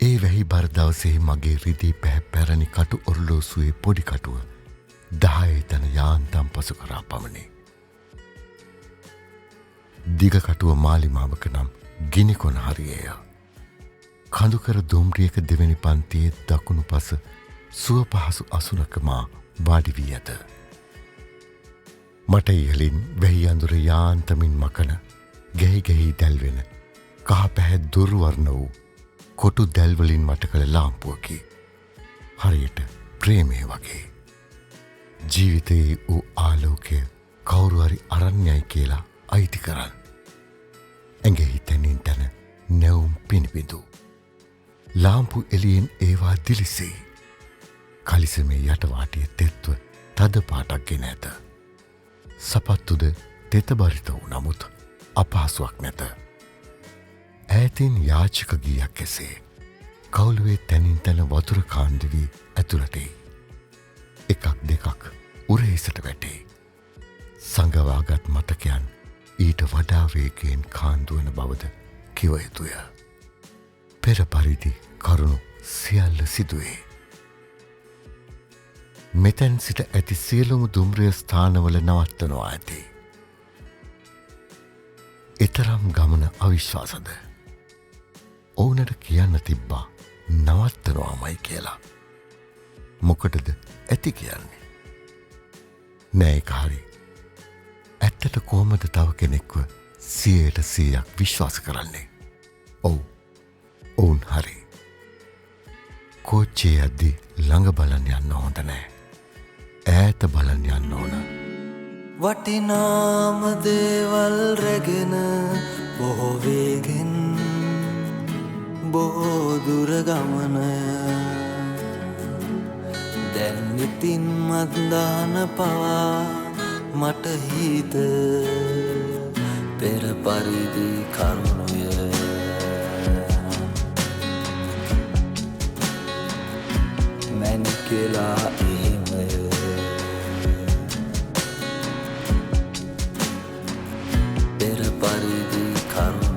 ඒ වැහි බර දවසේ මගේ රිදී පැහැපැරණි කටු ඔරලෝසුවේ පොඩි කටුව 10 තන යාන්තම් පසු කරා පමණි. දිග කටුව මාලිමාවක නම් ගිනිකොන හරියේය. කඳුකර දුම්රියක දෙවැනි පන්තියේ දකුණු පස සුව පහසු අසුනක මා වාඩි වී ඇත. මට ඉහලින් වැහි අඳුර යාන්තමින් මකන ගැහි ගැහි දැල්වෙන කහ පැහැ දුර්වර්ණ වූ කොටු දැල්වලින් මට කළ ලාම්පුවකි. හරියට ප්‍රේමය වගේ. ජීවිතයේ වූ ආලෝකය කවුරුහරි අරන්‍යයි කියලා අයිති කරන්න. ඇඟෙහි තැනින් තැන නැවුම් පිණිබිඳු. ලාම්පු එලියෙන් ඒවා දිලිසෙයි. කලිසමේ යටවාටිය තෙත්ව තද පාටක් ගෙන ඇත. සපත්තුද තෙතබරිත වූ නමුත් අපහසුවක් නැත. ඈතින් යාචක ගීයක් එසේ කවුළුවේ තැනින් තැන වතුර කාන්දු වී ඇතුළටෙයි. එකක් දෙකක් උරහිසට වැටේ. සංගවාගත් මතකයන් ඊට වඩා වේගයෙන් කාන්දුවන බවද කිව යුතුය. පෙර පරිදි කරුණු සියල්ල සිදුවේ. මෙතැන් සිට ඇති සියලුම දුම්රිය ස්ථානවල නවත්තනවා ඇති. එතරම් ගමන අවිශ්වාසද. ඔවුනට කියන්න තිබ්බා නවත්තනවාමයි කියලා. මොකටද ඇති කියන්නේ? නෑ කාරි. ඇත්තට කොහොමද තව කෙනෙක්ව 100% විශ්වාස කරන්නේ? ඔවුන් හරි. කෝච්චියේ යද්දී ළඟ බලන්න යන්න හොඳ නෑ. ඈත බලන්න යන්න ඕන. වටිනාම දේවල් රැගෙන බොහෝ වේගෙන් බොහෝ දුර ගමනය. දැන් ඉතින් මත්දාන පවා මට හිත පෙර පරිදි කරුණුය. මැනිකෙලා එහෙමය. පෙර පරිදි කරුණුය.